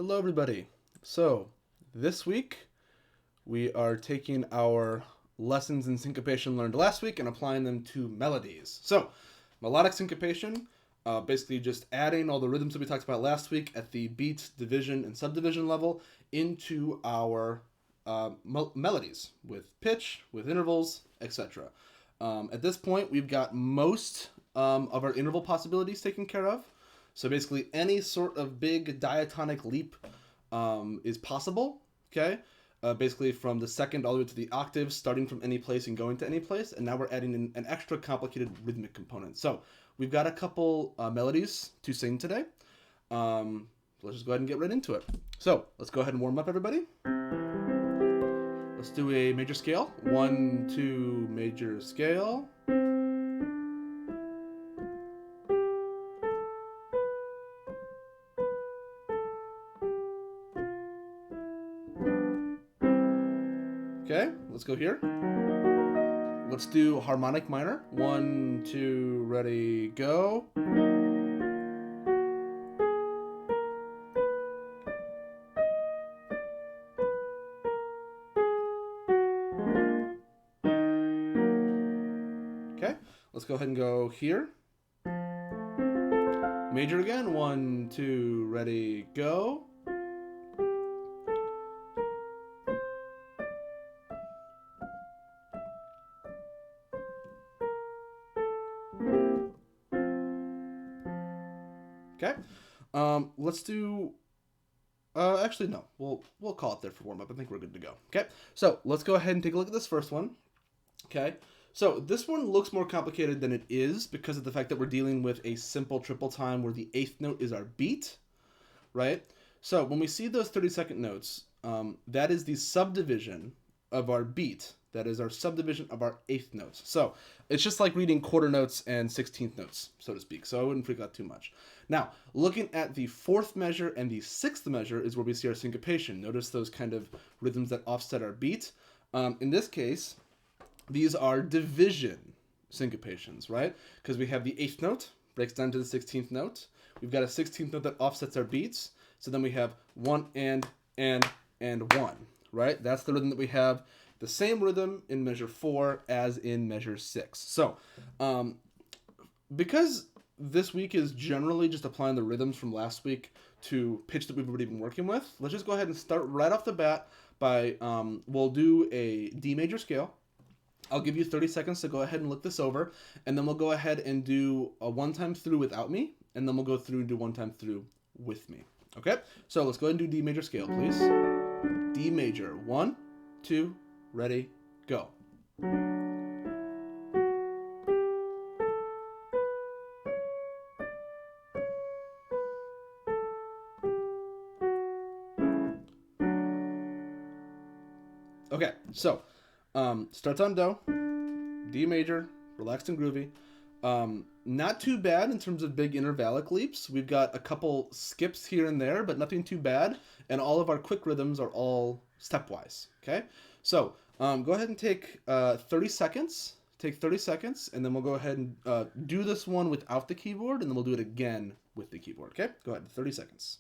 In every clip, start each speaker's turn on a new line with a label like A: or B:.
A: Hello everybody. So this week we are taking our lessons in syncopation learned last week and applying them to melodies. So melodic syncopation, basically just adding all the rhythms that we talked about last week at the beat, division, and subdivision level into our melodies with pitch, with intervals, etc. At this point we've got most of our interval possibilities taken care of. So basically any sort of big diatonic leap is possible, okay? Basically from the second all the way to the octave, starting from any place and going to any place. And now we're adding in an extra complicated rhythmic component. So we've got a couple melodies to sing today. Let's just go ahead and get right into it. So let's go ahead and warm up, everybody. Let's do a major scale. 1, 2, major scale. Okay, let's go here. Let's do harmonic minor. 1, 2, ready, go. Okay, let's go ahead and go here. Major again. 1, 2, ready, go. Okay, let's do, actually no, we'll call it there for warm up. I think we're good to go. Okay, so let's go ahead and take a look at this first one. Okay, so this one looks more complicated than it is because of the fact that we're dealing with a simple triple time where the 8th note is our beat, right? So when we see those 30-second notes, that is the subdivision of our beat. That is our subdivision of our 8th notes. So it's just like reading quarter notes and 16th notes, so to speak. So I wouldn't freak out too much. Now, looking at the 4th measure and the 6th measure is where we see our syncopation. Notice those kind of rhythms that offset our beat. In this case, these are division syncopations, right? Because we have the 8th note, breaks down to the 16th note. We've got a 16th note that offsets our beats. So then we have 1 and 1, right? That's the rhythm that we have. The same rhythm in measure 4 as in measure 6. So, because this week is generally just applying the rhythms from last week to pitch that we've already been working with, let's just go ahead and start right off the bat by, we'll do a D major scale. I'll give you 30 seconds to go ahead and look this over, and then we'll go ahead and do a one time through without me, and then we'll go through and do one time through with me. Okay? So let's go ahead and do D major scale, please. D major. 1, 2, ready, go. Okay, so starts on Do, D major, relaxed and groovy. Not too bad in terms of big intervallic leaps. We've got a couple skips here and there, but nothing too bad. And all of our quick rhythms are all stepwise. Okay, so go ahead and take 30 seconds. Take 30 seconds, and then we'll go ahead and do this one without the keyboard, and then we'll do it again with the keyboard. Okay, go ahead, 30 seconds.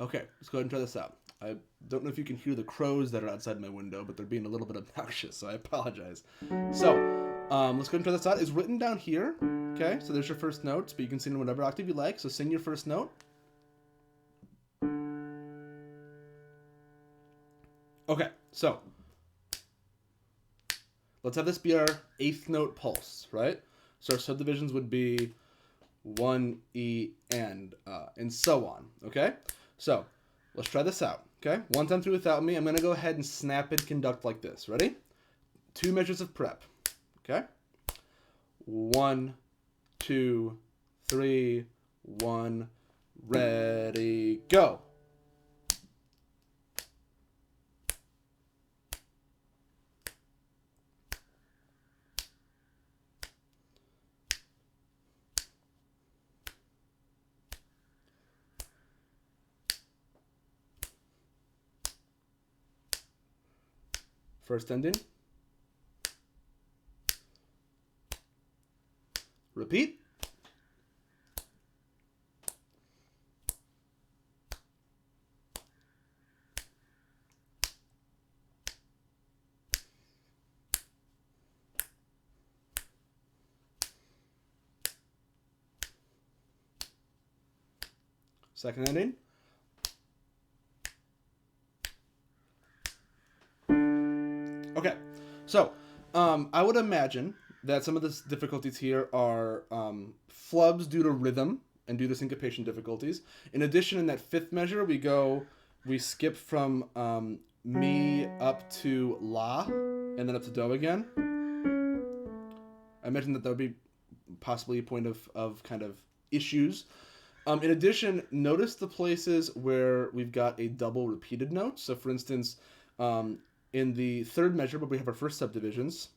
A: Okay, let's go ahead and try this out. I don't know if you can hear the crows that are outside my window, but they're being a little bit obnoxious, so I apologize. So, let's go ahead and try this out. It's written down here, okay? So there's your first notes, but you can sing in whatever octave you like. So sing your first note. Okay, so let's have this be our 8th note pulse, right? So our subdivisions would be 1, E, and so on, okay? So let's try this out, okay? One time through without me. I'm going to go ahead and snap and conduct like this. Ready? 2 measures of prep, okay? 1, 2, 3, 1, ready. go. First ending. Repeat. Second ending. Okay, so I would imagine that some of the difficulties here are flubs due to rhythm and due to syncopation difficulties. In addition, in that fifth measure, we skip from mi up to la, and then up to do again. I imagine that would be possibly a point of kind of issues. In addition, notice the places where we've got a double repeated note. So, for instance, in the third measure, where we have our first subdivisions,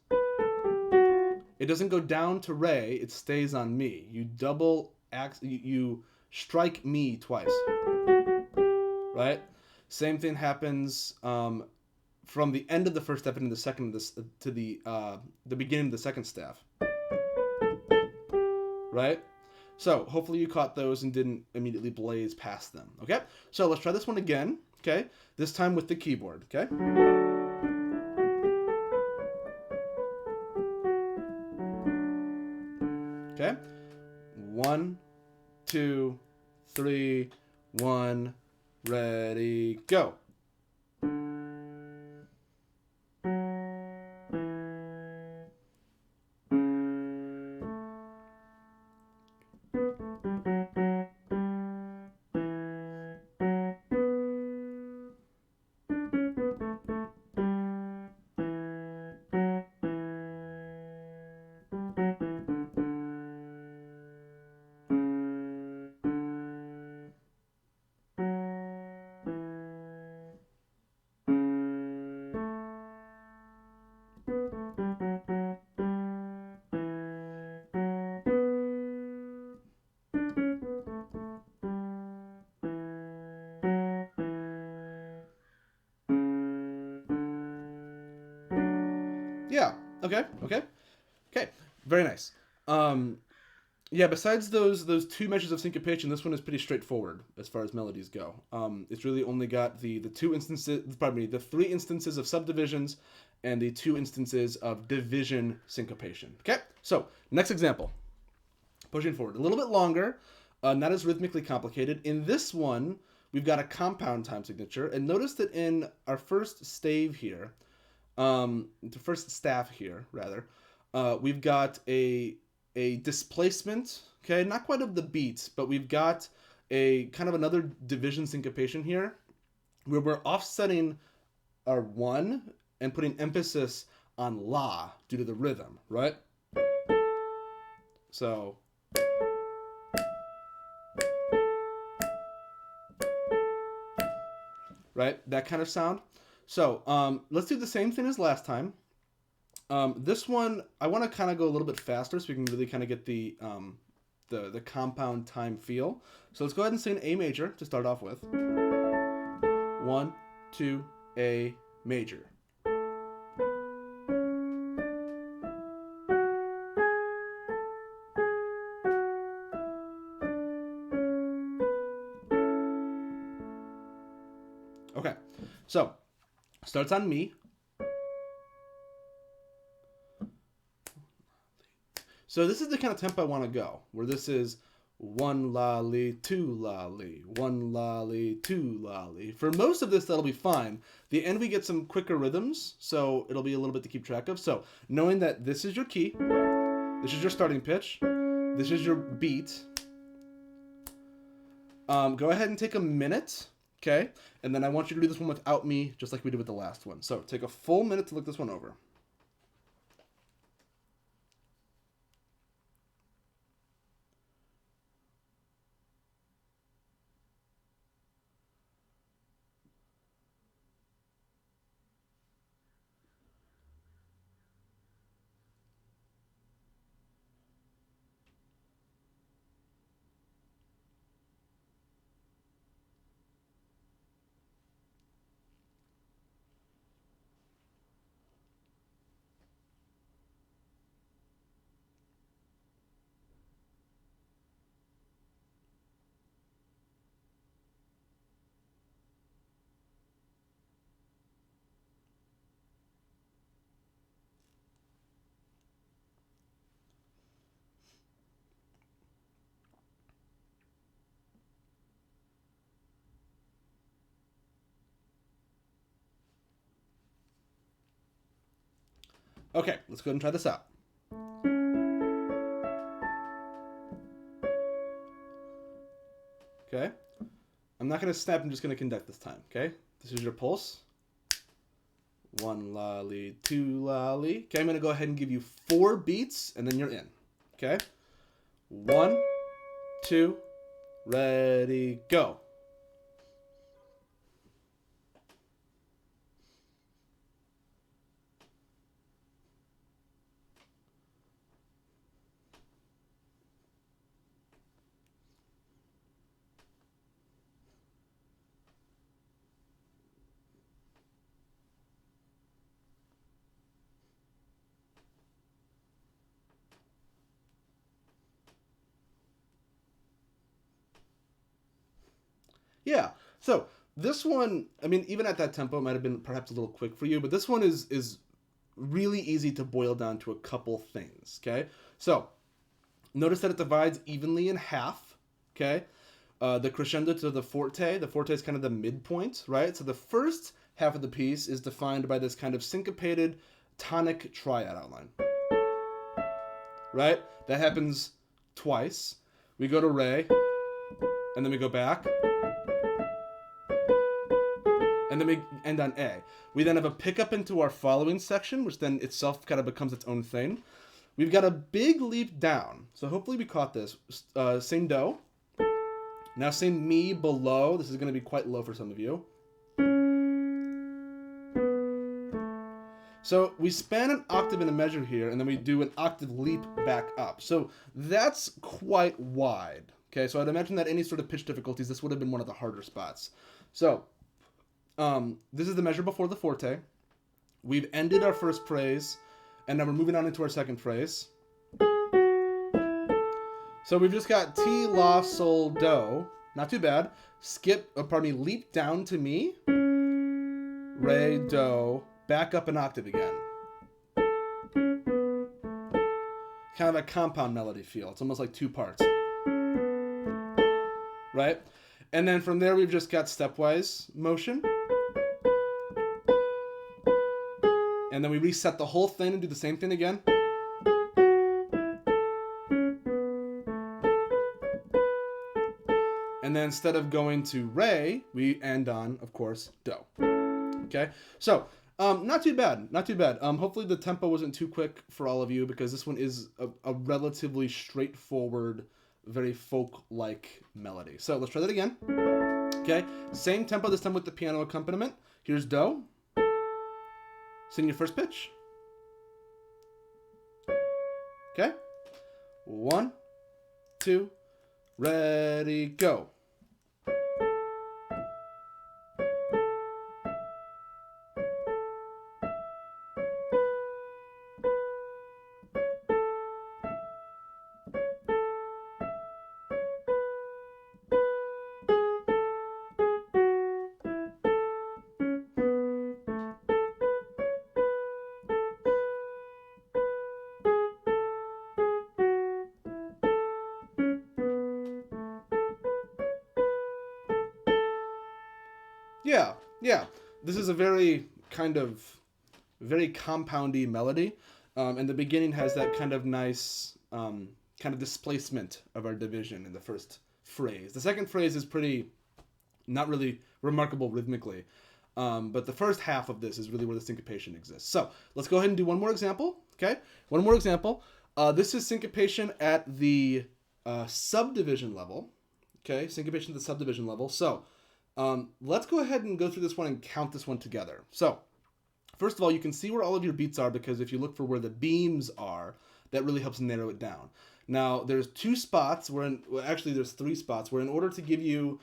A: it doesn't go down to re, it stays on mi. You strike mi twice, right? Same thing happens from the end of the first step into the second to the beginning of the second staff, right? So hopefully you caught those and didn't immediately blaze past them. Okay, so let's try this one again. Okay, this time with the keyboard. Okay. Okay, 1, 2, 3, 1, ready, go. Yeah. Okay. Very nice. Yeah. Besides those two measures of syncopation, this one is pretty straightforward as far as melodies go. It's really only got the three instances of subdivisions and the 2 instances of division syncopation. Okay. So next example. Pushing forward a little bit longer, not as rhythmically complicated. In this one, we've got a compound time signature, and notice that in our first stave here. The first staff here, rather, we've got a displacement, okay, not quite of the beat, but we've got a kind of another division syncopation here, where we're offsetting our 1 and putting emphasis on la due to the rhythm, right? So, right, that kind of sound. So let's do the same thing as last time. This one, I want to kind of go a little bit faster so we can really kind of get the compound time feel. So let's go ahead and sing A major to start off with. 1, 2, A major. Okay, so starts on mi. So this is the kind of tempo I want to go, where this is 1 la li, 2 la li, 1 la li, 2 la li. For most of this, that'll be fine. The end, we get some quicker rhythms, so it'll be a little bit to keep track of. So knowing that this is your key, this is your starting pitch, this is your beat. Go ahead and take a minute, okay? And then I want you to do this one without me, just like we did with the last one. So take a full minute to look this one over. Okay, let's go ahead and try this out. Okay. I'm not going to snap, I'm just going to conduct this time, okay? This is your pulse. 1 lolly, 2 lolly. Okay, I'm going to go ahead and give you 4 beats, and then you're in. Okay? 1, 2, ready, go. Yeah. So this one, I mean, even at that tempo, it might have been perhaps a little quick for you, but this one is really easy to boil down to a couple things. Okay. So notice that it divides evenly in half. Okay. The crescendo to the forte. The forte is kind of the midpoint, right? So the first half of the piece is defined by this kind of syncopated tonic triad outline. Right? That happens twice. We go to re, and then we go back. And then we end on A. We then have a pickup into our following section, which then itself kind of becomes its own thing. We've got a big leap down. So hopefully we caught this. Same do. Now same mi below. This is going to be quite low for some of you. So we span an octave in a measure here, and then we do an octave leap back up. So that's quite wide. Okay, so I'd imagine that any sort of pitch difficulties, this would have been one of the harder spots. So this is the measure before the forte. We've ended our first phrase, and now we're moving on into our second phrase. So we've just got T, La, Sol, Do. Not too bad. Leap down to Mi. Re, Do. Back up an octave again. Kind of a compound melody feel. It's almost like 2 parts. Right? And then from there, we've just got stepwise motion. And then we reset the whole thing and do the same thing again. And then instead of going to re, we end on, of course, do. Okay? So, not too bad. Not too bad. Hopefully the tempo wasn't too quick for all of you, because this one is a relatively straightforward, very folk-like melody. So let's try that again. Okay? Same tempo, this time with the piano accompaniment. Here's do. Sing your first pitch. Okay? 1, 2, ready, go. Yeah. This is a very compoundy melody. And the beginning has that kind of nice kind of displacement of our division in the first phrase. The second phrase is not really remarkable rhythmically. But the first half of this is really where the syncopation exists. So let's go ahead and do one more example. Okay, one more example. This is syncopation at the subdivision level. Okay, syncopation at the subdivision level. So let's go ahead and go through this one and count this one together. So first of all, you can see where all of your beats are, because if you look for where the beams are, that really helps narrow it down. Now, there's 2 spots actually there's 3 spots where, in order to give you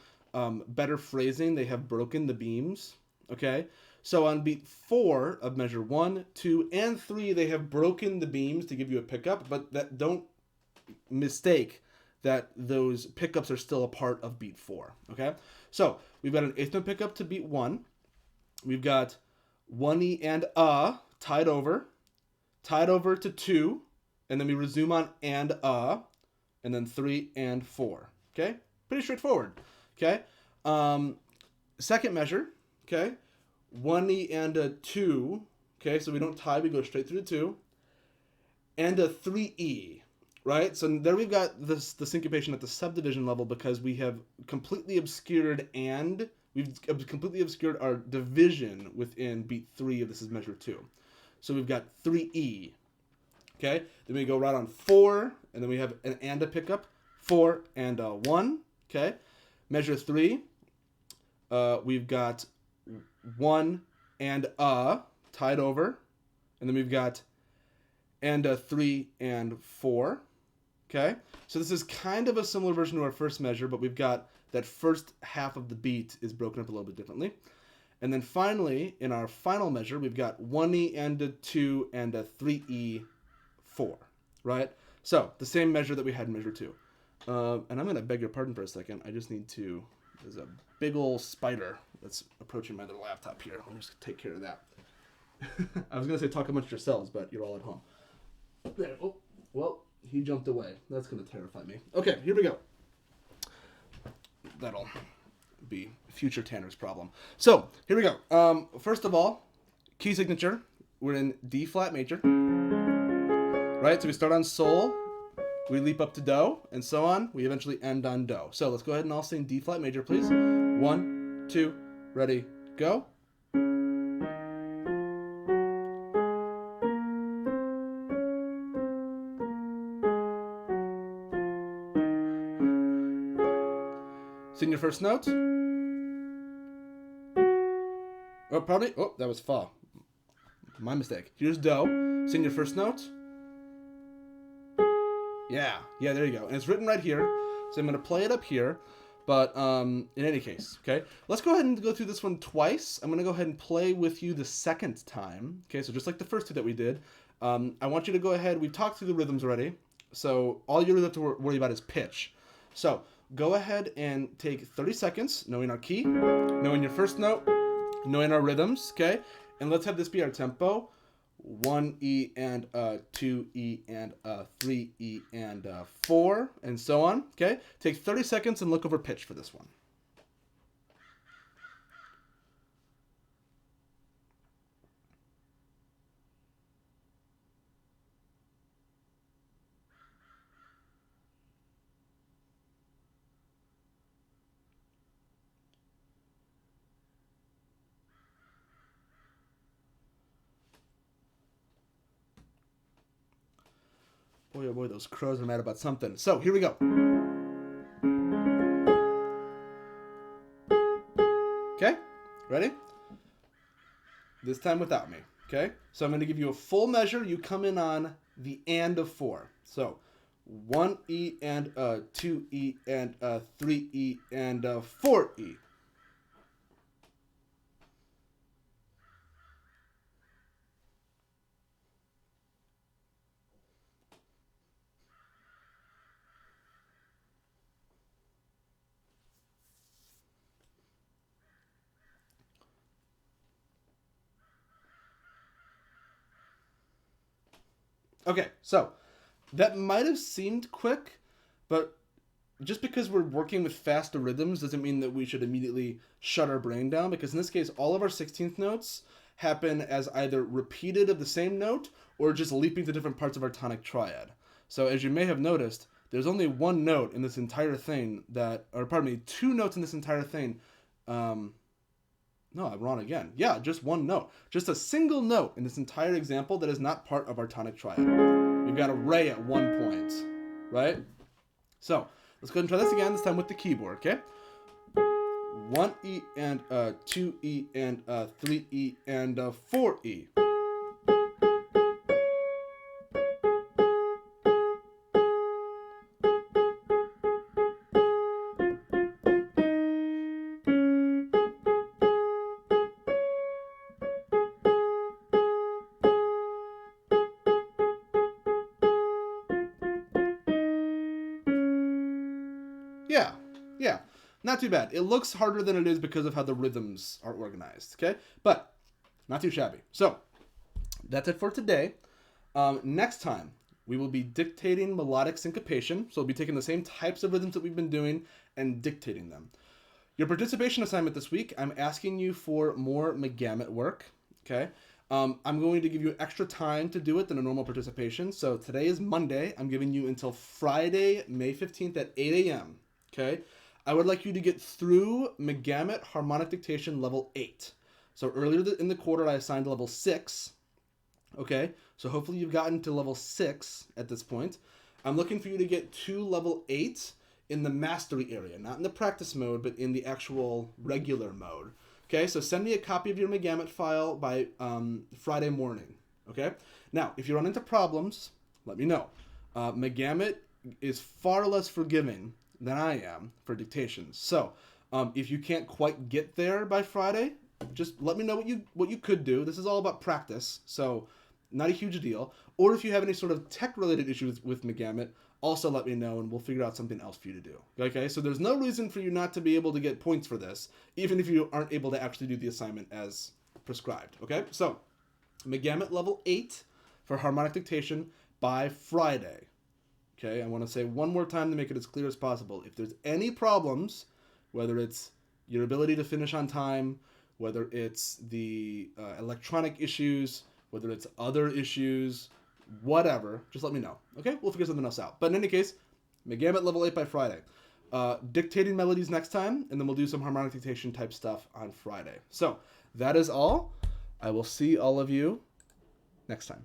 A: better phrasing, they have broken the beams. Okay, so on beat 4 of measure 1, 2, and 3, they have broken the beams to give you a pickup, but don't mistake that those pickups are still a part of beat 4. Okay, so we've got an 8th note pickup to beat 1. We've got 1E and tied over to 2, and then we resume on and then 3 and 4. Okay, pretty straightforward. Okay, second measure. Okay, 1E and a 2. Okay, so we don't tie, we go straight through the 2. and a 3E, right? So there we've got the syncopation at the subdivision level because we have completely obscured we've completely obscured our division within beat 3 of this is measure 2. So we've got 3E, okay? Then we go right on 4, and then we have an and a pickup, 4 and a 1, okay? Measure 3, we've got 1 and a tied over, and then we've got and a 3 and 4, okay? So this is kind of a similar version to our first measure, but we've got that first half of the beat is broken up a little bit differently. And then finally, in our final measure, we've got 1E and a 2 and a 3E 4, right? So the same measure that we had in measure 2. And I'm going to beg your pardon for a second. I just need to, there's a big old spider that's approaching my little laptop here. Let me just take care of that. I was going to say talk amongst yourselves, but you're all at home. There. Oh, well, he jumped away. That's going to terrify me. Okay, here we go. That'll be future Tanner's problem. So, here we go. First of all, key signature. We're in D flat major. Right? So we start on Sol, we leap up to Do, and so on. We eventually end on Do. So let's go ahead and all sing D flat major, please. 1, 2, ready, go. Sing your first note. Oh, probably. Oh, that was Fa. My mistake. Here's Do. Sing your first note. Yeah, there you go. And it's written right here. So I'm going to play it up here. But in any case, okay? Let's go ahead and go through this one twice. I'm going to go ahead and play with you the second time. Okay, so just like the first two that we did. I want you to go ahead. We've talked through the rhythms already. So all you really have to worry about is pitch. So go ahead and take 30 seconds, knowing our key, knowing your first note, knowing our rhythms, okay? And let's have this be our tempo. 1E and 2E and 3E and 4, and so on, okay? Take 30 seconds and look over pitch for this one. Boy, oh boy, those crows are mad about something. So, here we go. Okay? Ready? This time without me. Okay? So, I'm going to give you a full measure. You come in on the and of 4. So, 1E and 2E and 3E and 4E. Okay, so that might have seemed quick, but just because we're working with faster rhythms doesn't mean that we should immediately shut our brain down, because in this case, all of our 16th notes happen as either repeated of the same note or just leaping to different parts of our tonic triad. So as you may have noticed, there's only one note in this entire thing two notes in this entire thing. No, I'm wrong again. Yeah, just one note. Just a single note in this entire example that is not part of our tonic triad. We've got a re at one point, right? So, let's go ahead and try this again, this time with the keyboard, okay? 1E and 2E and 3E and 4E. Yeah, not too bad. It looks harder than it is because of how the rhythms are organized, okay? But not too shabby. So that's it for today. Next time, we will be dictating melodic syncopation. So we'll be taking the same types of rhythms that we've been doing and dictating them. Your participation assignment this week, I'm asking you for more MacGamut work, okay? I'm going to give you extra time to do it than a normal participation. So today is Monday. I'm giving you until Friday, May 15th at 8 a.m. Okay? I would like you to get through MacGamut Harmonic Dictation level 8. So earlier in the quarter, I assigned level 6. Okay? So hopefully you've gotten to level 6 at this point. I'm looking for you to get to level 8 in the mastery area, not in the practice mode, but in the actual regular mode. Okay, so send me a copy of your MacGamut file by Friday morning. Okay, now if you run into problems, let me know. MacGamut is far less forgiving than I am for dictations. So if you can't quite get there by Friday, just let me know what you could do. This is all about practice, so not a huge deal. Or if you have any sort of tech-related issues with MacGamut, also let me know and we'll figure out something else for you to do. Okay, so there's no reason for you not to be able to get points for this, even if you aren't able to actually do the assignment as prescribed. Okay, so MacGamut level 8 for harmonic dictation by Friday. Okay, I want to say one more time to make it as clear as possible. If there's any problems, whether it's your ability to finish on time, whether it's the electronic issues, whether it's other issues, whatever, just let me know. Okay, we'll figure something else out. But in any case, MacGamut level 8 by Friday. Dictating melodies next time, and then we'll do some harmonic dictation type stuff on Friday. So that is all. I will see all of you next time.